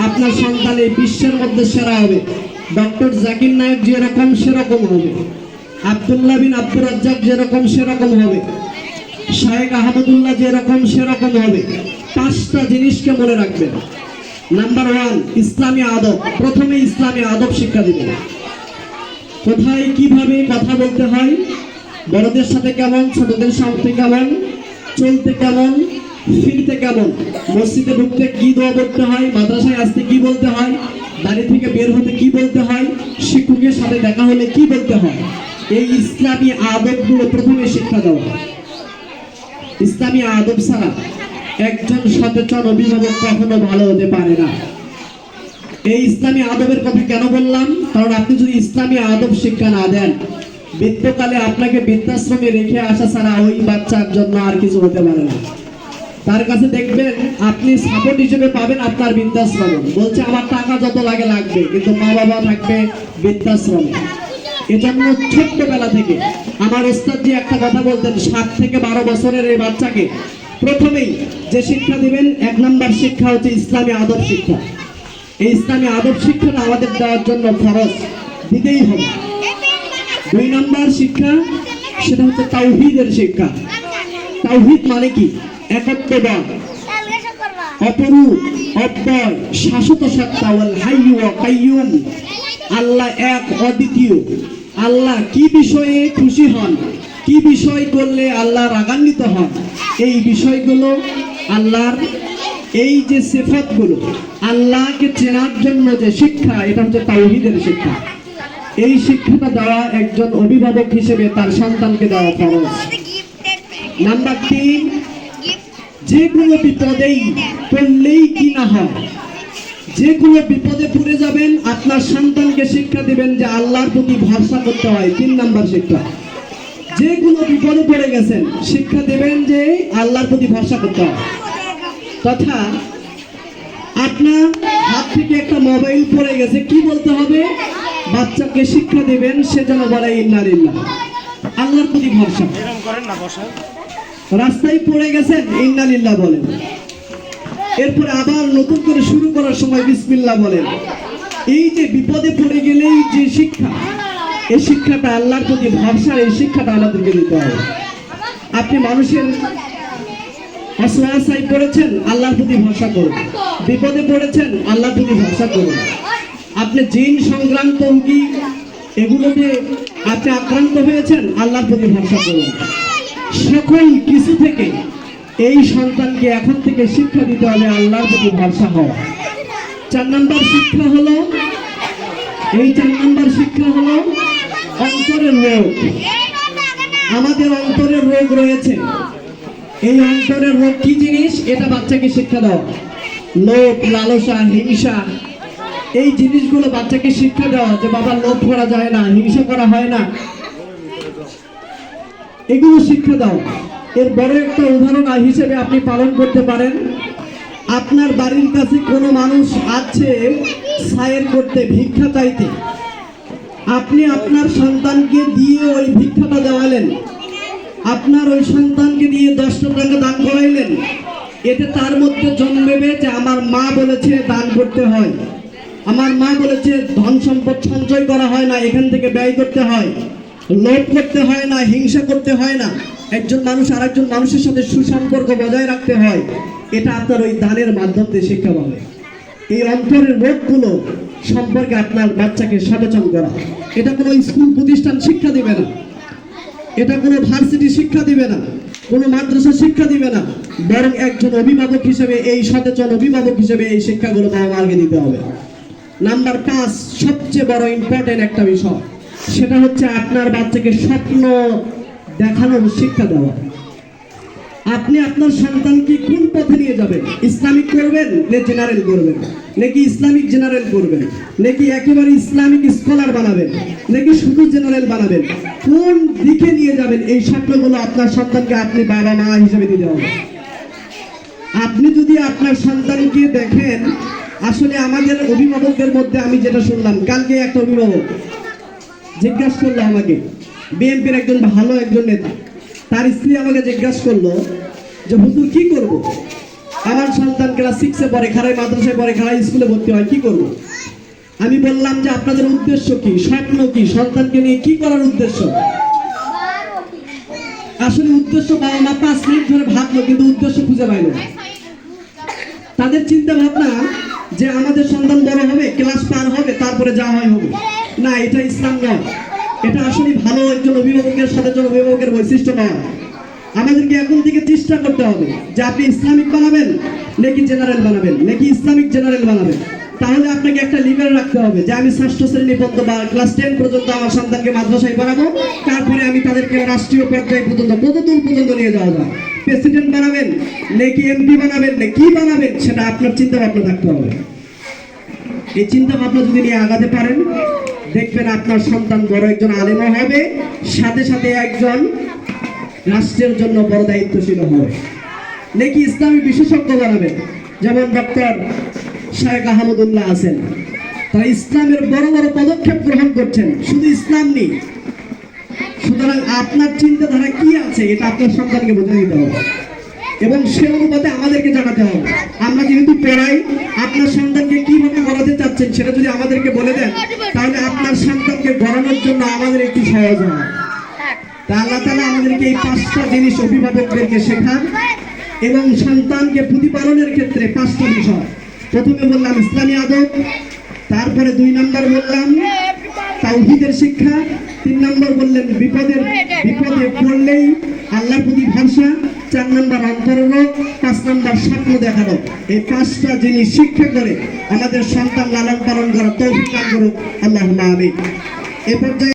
আপনার সন্তান এই বিশ্বের মধ্যে সেরা হবে। ডক্টর জাকির নায়েক যেরকম সেরকম হবে, আব্দুল্লাহ বিন আব্দুর রাজ্জাক যেরকম সেরকম হবে, শায়েখ আহমদুল্লাহ যেরকম সেরকম হবে। 5টা জিনিসকে মনে রাখবেন। নাম্বার 1, ইসলামী আদব। প্রথমে ইসলামী আদব শিক্ষা দিবেন। কোথায় কিভাবে কথা বলতে হয়, বড়দের সাথে কেমন, ছোটদের সাথে কেমন, চলতে কেমন, ফিরতে কেমন, মসজিদে ঢুকতে কি দোয়া করতে হয়, মাদ্রাসায় আসতে কি বলতে হয়, বাড়ি থেকে বের হতে কি বলতে হয়, শিক্ষকের সাথে দেখা হলে কি বলতে হয়। এই ইসলামী আদবগুলো প্রথমে শিক্ষা দেওয়া। ইসলামী আদব ছাড়া একজন সচেতন অভিভাবক কখনো ভালো হতে পারে না। এই ইসলামী আদবের কথা কেন বললাম? কারণ আপনি যদি ইসলামী আদব শিক্ষা না দেন, বৃদ্ধকালে আপনাকে বৃদ্ধাশ্রমে রেখে আসা ছাড়া ওই বাচ্চার জন্য আর কিছু হতে পারে না। তার কাছে দেখবেন আপনি সাপোর্ট হিসেবে পাবেন আপনার বৃদ্ধাশ্রমে, বলছে আমার টাকা যত লাগে লাগবে, কিন্তু মা বাবা থাকবে বৃদ্ধাশ্রমে। এজন্য ছোট্টবেলা থেকে আমার ওস্তাদজি একটা কথা বলতেন, 7 থেকে 12 বছরের এই বাচ্চাকে প্রথমেই যে শিক্ষা দিবেন, 1 নম্বর শিক্ষা হচ্ছে ইসলামী আদব শিক্ষা। এই ইসলামী আদব শিক্ষাটা আমাদের দেওয়ার জন্য ফরজ, দিতেই হবে। 2 নম্বর শিক্ষা, সেটা হচ্ছে তাওহীদের শিক্ষা। তাওহীদ মানে কি? একত্ববাদ, অপরূপ, অব্যয়, শাশ্বত সত্তা, ওয়াল হাইয়্যু ওয়া কাইয়্যুম। আল্লাহ এক, অদ্বিতীয়। আল্লাহ কি বিষয়ে খুশি হন, কি বিষয় করলে আল্লাহ রাগান্বিত হন, এই বিষয়গুলো আল্লাহর, এই যে সিফাতগুলো, আল্লাহকে চেনার জন্য যে শিক্ষা, এটা হচ্ছে তাওহীদের শিক্ষা। এই শিক্ষাটা দেওয়া একজন অভিভাবক হিসেবে তার সন্তানকে দেওয়া ফরজ। নাম্বার 3, যে কোনো বিপদেই পড়লেই কি না হয়, যে কোনো বিপদে পড়ে যাবেন, আপনার সন্তানকে শিক্ষা দিবেন যে আল্লাহর প্রতি ভরসা করতে হয়। 3 নম্বর শিক্ষা, যে কোনো বিপদে পড়ে গেছেন, শিক্ষা দেবেন যে আল্লাহর প্রতি ভরসা করতে হয়। তথা আপনার হাত থেকে একটা মোবাইল পড়ে গেছে, কি বলতে হবে? বাচ্চাকে শিক্ষা দেবেন সে যেন বলে ইন্না লিল্লাহ, আল্লাহর প্রতি ভরসা। রাস্তায় পড়ে গেছেন, ইন্না লিল্লাহ বলেন। এরপরে আবার নতুন করে শুরু করার সময় বিসমিল্লাহ বলেন। এই যে বিপদে পড়ে গেলেই যে শিক্ষা, এই শিক্ষাটা আল্লাহর প্রতি ভরসার, এই শিক্ষাটা আমাদেরকে দিতে হবে। আপনি মানুষের অসহায় পড়েছেন, আল্লাহর প্রতি ভরসা করুন। বিপদে পড়েছেন, আল্লাহর প্রতি ভরসা করুন। আপনি জিন সংক্রান্ত কি এগুলোতে আপনি আক্রান্ত হয়েছেন, আল্লাহর প্রতি ভরসা করুন। সকল কিছু থেকে এই সন্তানকে এখন থেকে শিক্ষা দিতে হবে আল্লাহর প্রতি ভরসা হওয়া। 4 নম্বর শিক্ষা হলো, এই 4 নম্বর শিক্ষা হলো অন্তরের রোগ। আমাদের অন্তরের রোগ রয়েছে। এই অন্তরের রোগ কি জিনিস, এটা বাচ্চাকে শিক্ষা দেওয়া। লোভ, লালসা, হিংসা, এই জিনিসগুলো বাচ্চাকে শিক্ষা দেওয়া যে বাবা লোভ করা যায় না, হিংসা করা হয় না, এগুলো শিক্ষা দাও। এর বড় একটা উদাহরণ হিসেবে আপনি পালন করতে পারেন। আপনার বাড়ির কাছে কোনো মানুষ আছে সায়ের করতে, ভিক্ষা চাইতে, আপনি আপনার সন্তানকে দিয়ে ওই ভিক্ষাটা দেওয়ালেন, আপনার ওই সন্তানকে দিয়ে 10টা টাকা দান করাইলেন। এতে তার মধ্যে জন্মেবে যে আমার মা বলেছে দান করতে হয়, আমার মা বলেছে ধন সম্পদ সঞ্চয় করা হয় না, এখান থেকে ব্যয় করতে হয়, লোভ করতে হয় না, হিংসা করতে হয় না, একজন মানুষ আরেকজন মানুষের সাথে সুসম্পর্ক বজায় রাখতে হয়। এটা আপনার ওই দানের মাধ্যম দিয়ে শিক্ষা পাবে। এই অন্তরের রোগগুলো সম্পর্কে আপনার বাচ্চাকে সচেতন করা, এটা কোনো স্কুল প্রতিষ্ঠান শিক্ষা দিবে না, এটা কোনো ভার্সিটি শিক্ষা দিবে না, কোনো মাদ্রাসা শিক্ষা দিবে না, বরং একজন অভিভাবক হিসেবে, এই সচেতন অভিভাবক হিসেবে এই শিক্ষাগুলো বাবা মাকে দিতে হবে। নাম্বার 5, সবচেয়ে বড় ইম্পর্টেন্ট একটা বিষয়, সেটা হচ্ছে আপনার বাচ্চাকে স্বপ্ন দেখানোর শিক্ষা দেওয়া। আপনি আপনার সন্তানকে কোন পথে নিয়ে যাবেন, ইসলামিক করবেন না জেনারেল করবেন, নাকি ইসলামিক জেনারেল করবেন, নাকি একেবারে ইসলামিক স্কলার বানাবেন, নাকি শুধু জেনারেল বানাবেন, কোন দিকে নিয়ে যাবেন, এই স্বপ্নগুলো আপনার সন্তানকে আপনি বাবা মা হিসেবে দিতে হবে। আপনি যদি আপনার সন্তানকে দেখেন, আসলে আমাদের অভিভাবকদের মধ্যে আমি যেটা শুনলাম, কালকে একটা অভিভাবক জিজ্ঞাসা করলো আমাকে, বিএনপির একজন ভালো একজন নেতা, তার স্ত্রী আমাকে জিজ্ঞাসা করলো যে হুজুর কি করব, আমার সন্তান ক্লাস 6-এ পড়ে, খারাই মাদ্রাসায় পড়ে, খারাই স্কুলে ভর্তি হয়, কি করব? আমি বললাম যে আপনাদের উদ্দেশ্য কি, স্বপ্ন কি, সন্তানকে নিয়ে কি করার উদ্দেশ্য? আসলে উদ্দেশ্য বাবা মা 5 মিনিট ধরে ভাবলো, কিন্তু উদ্দেশ্য খুঁজে পাইল না। তাদের চিন্তা ভাবনা যে আমাদের সন্তান বড় হবে, ক্লাস পার হবে, তারপরে যা হয় হবে। না, এটা ইসলাম নয়। এটা আসলে ভালো একজন অভিভাবকের সাথে একজন অভিভাবকের বৈশিষ্ট্য নয়। আমাদেরকে এখন থেকে চেষ্টা করতে হবে যে আপনি ইসলামিক বানাবেন নাকি জেনারেল বানাবেন, নাকি ইসলামিক জেনারেল বানাবেন। তাহলে আপনাকে একটা লিমিট রাখতে হবে যে আমি 6ষ্ঠ শ্রেণী পর্যন্ত বা ক্লাস 10 পর্যন্ত আমার সন্তানকে মাদ্রাসায় পড়াবো, তারপরে আমি তাদেরকে রাষ্ট্রীয় পর্যায়ে পর্যন্ত কতদূর পর্যন্ত নিয়ে যাওয়া যায়। প্রেসিডেন্ট বানাবেন নাকি এমপি বানাবেন না কি বানাবেন, সেটা আপনার চিন্তা ভাবনা থাকতে হবে। এই চিন্তা ভাবনা যদি নিয়ে আগাতে পারেন, দেখবেন আপনার সন্তান বড় একজন আলেমও হবে, সাথে সাথে একজন রাষ্ট্রের জন্য বড় দায়িত্বশীল হবে। নাকি ইসলামী বিশেষজ্ঞ বানাবেন, যেমন ডক্টর শায়েখ আহমদুল্লাহ আছেন, তারা ইসলামের বড় বড় পদক্ষেপ গ্রহণ করছেন, শুধু ইসলাম নেই। সুতরাং আপনার চিন্তাধারা কি আছে এটা আপনার সন্তানকে বুঝে দিতে হবে এবং সে অনুপাতে আমাদেরকে জানাতে হবে। আমরা যেহেতু পড়াই, আপনার সন্তানকে কিভাবে গড়াতে চাচ্ছেন সেটা যদি আমাদেরকে বলে দেন, তাহলে আপনার সন্তানকে গড়ানোর জন্য আমাদের একটু সহজ হয়। তা আল্লাহ তাআলা আমাদেরকে এই 5টা জিনিস অভিভাবকদেরকে শেখান এবং সন্তানকে প্রতিপালনের ক্ষেত্রে 5টা বিষয়। প্রথমে বললাম ইসলামী আদব, তারপরে 2 নম্বর বললাম তাওহীদের শিক্ষা, 3 নম্বর বললেন বিপদে পড়লেই আল্লাহর প্রতি ভরসা, 4 নম্বর অন্তররোগ, 5 নম্বর স্বপ্ন দেখানো। এই 5টা জিনিস শিক্ষা করে আমাদের সন্তান লালন পালন করা তৌফিক দান করুন, আল্লাহুম্মা আমিন। এ পর্যায়ে